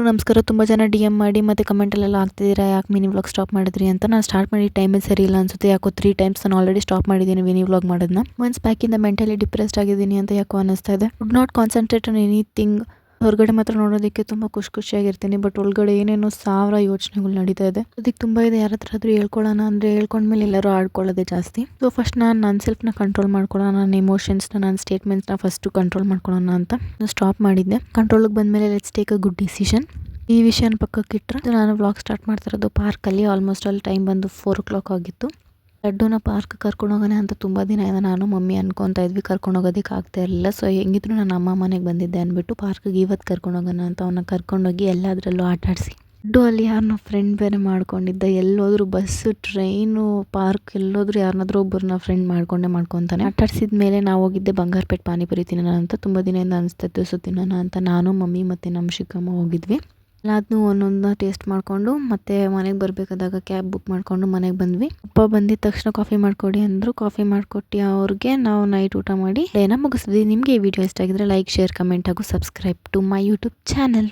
ನಮಸ್ಕಾರ. ತುಂಬ ಜನ ಡಿ.ಎಂ ಮಾಡಿ ಮತ್ತು ಕಮೆಂಟಲ್ಲೆಲ್ಲ ಹಾಕ್ತಿದ್ದೀರಾ ಯಾಕೆ ಮಿನಿ ವ್ಲಾಗ್ ಸ್ಟಾಪ್ ಮಾಡಿದ್ರಿ ಅಂತ. ನಾನು ಸ್ಟಾರ್ಟ್ ಮಾಡಿ ಟೈಮೇ ಸರಿ ಇಲ್ಲ ಅನ್ಸುತ್ತೆ. ಯಾಕೋ 3 ಟೈಮ್ಸ್ ನಾನು ಆಲ್ರೆಡಿ ಸ್ಟಾಪ್ ಮಾಡಿದ್ದೀನಿ ಮಿನಿ ವ್ಲಾಗ್ ಮಾಡೋದನ್ನ. ಮಂತ್ಸ್ ಬ್ಯಾಕಿಂದ ಮೆಂಟಲಿ ಡಿಪ್ರೆಸ್ಡ್ ಆಗಿದ್ದೀನಿ ಅಂತ ಯಾಕೋ ಅನ್ನಿಸ್ತಾ ಇದೆ. Would not concentrate on anything. ಹೊರಗಡೆ ಮಾತ್ರ ನೋಡೋದಕ್ಕೆ ತುಂಬ ಖುಷಿಯಾಗಿರ್ತೀನಿ, ಬಟ್ ಒಳಗಡೆ ಏನೇನೋ 1000 ಯೋಚನೆಗಳು ನಡೀತಾ ಇದೆ. ಅದಕ್ಕೆ ತುಂಬ ಇದೆ. ಯಾರ ಹತ್ರ ಆದರೂ ಹೇಳ್ಕೊಳ್ಳೋಣ ಅಂದರೆ ಹೇಳ್ಕೊಂಡ್ಮೇಲೆ ಎಲ್ಲರೂ ಆಡ್ಕೊಳ್ಳೋದೇ ಜಾಸ್ತಿ. ಸೊ ಫಸ್ಟ್ ನಾನು ನನ್ನ ಸೆಲ್ಫ್ನ ಕಂಟ್ರೋಲ್ ಮಾಡ್ಕೊಳ್ಳೋಣ, ನನ್ನ ಎಮೋಷನ್ಸ್ನ, ನನ್ನ ಸ್ಟೇಟ್ಮೆಂಟ್ಸ್ನ ಫಸ್ಟು ಕಂಟ್ರೋಲ್ ಮಾಡ್ಕೊಳ್ಳೋಣ ಅಂತ ಸ್ಟಾಪ್ ಮಾಡಿದ್ದೆ. ಕಂಟ್ರೋಲಿಗೆ ಬಂದಮೇಲೆ let's take a good decision. ಈ ವಿಷಯನ ಪಕ್ಕಕ್ಕಿಟ್ಟರೆ ನಾನು ವ್ಲಾಗ್ ಸ್ಟಾರ್ಟ್ ಮಾಡ್ತಾ ಇರೋದು ಪಾರ್ಕಲ್ಲಿ. ಆಲ್ಮೋಸ್ಟ್ ಅಲ್ಲಿ ಟೈಮ್ ಬಂದು 4 o'clock ಆಗಿತ್ತು. ಲಡ್ಡುನ ಪಾರ್ಕ್ ಕರ್ಕೊಂಡು ಹೋಗೋಣ ಅಂತ ತುಂಬ ದಿನ ಇದೆ ನಾನು ಮಮ್ಮಿ ಅನ್ಕೊತಾ ಇದ್ವಿ. ಕರ್ಕೊಂಡು ಹೋಗೋದಕ್ಕೆ ಆಗ್ತಾ ಇರಲಿಲ್ಲ. ಸೊ ಹೆಂಗಿದ್ರು ನಾನು ಅಮ್ಮ ಮನೆಗೆ ಬಂದಿದ್ದೆ ಅಂದ್ಬಿಟ್ಟು ಪಾರ್ಕಿಗೆ ಇವತ್ತು ಕರ್ಕೊಂಡು ಹೋಗೋಣ ಅಂತ ಅವನ್ನ ಕರ್ಕೊಂಡೋಗಿ ಎಲ್ಲದರಲ್ಲೂ ಆಟ ಆಡಿಸಿ. ಲಡ್ಡು ಅಲ್ಲಿ ಯಾರನ್ನೋ ಫ್ರೆಂಡ್ ಬೇರೆ ಮಾಡ್ಕೊಂಡಿದ್ದ. ಎಲ್ಲೋದ್ರು ಬಸ್ಸು, ಟ್ರೈನು, ಪಾರ್ಕ್ ಎಲ್ಲೋದ್ರು ಯಾರನ್ನಾದ್ರೂ ಒಬ್ಬರನ್ನ ಫ್ರೆಂಡ್ ಮಾಡ್ಕೊತಾನೆ. ಆಟ ಆಡಿಸಿದ ಮೇಲೆ ನಾವು ಹೋಗಿದ್ದೆ ಬಂಗಾರಪೇಟೆ ಪಾನಿಪುರಿ ತಿನ್ನೋಣ ಅಂತ. ತುಂಬ ದಿನದಿಂದ ಅನಿಸ್ತಿತ್ತು. ಸೊ ತಿನ್ನೋಣ ಅಂತ ನಾನು, ಮಮ್ಮಿ ಮತ್ತು ನಮ್ಮ ಚಿಕ್ಕಮ್ಮ ಹೋಗಿದ್ವಿ. ಎಲ್ಲದನ್ನೂ ಒಂದೊಂದನ್ನ ಟೇಸ್ಟ್ ಮಾಡಿಕೊಂಡು ಮತ್ತೆ ಮನೆಗೆ ಬರಬೇಕಾದಾಗ ಕ್ಯಾಬ್ ಬುಕ್ ಮಾಡಿಕೊಂಡು ಮನೆಗೆ ಬಂದ್ವಿ. ಅಪ್ಪ ಬಂದಿದ್ದ ತಕ್ಷಣ ಕಾಫಿ ಮಾಡಿಕೊಡಿ ಅಂದರು. ಕಾಫಿ ಮಾಡಿಕೊಟ್ಟು ಅವ್ರಿಗೆ ನಾವು ನೈಟ್ ಊಟ ಮಾಡಿ ಡೇನ ಮುಗಿಸಿದ್ವಿ. ನಿಮಗೆ ಈ ವಿಡಿಯೋ ಇಷ್ಟ ಆಗಿದ್ರೆ ಲೈಕ್, ಶೇರ್, ಕಮೆಂಟ್ ಹಾಗೂ subscribe to my YouTube channel.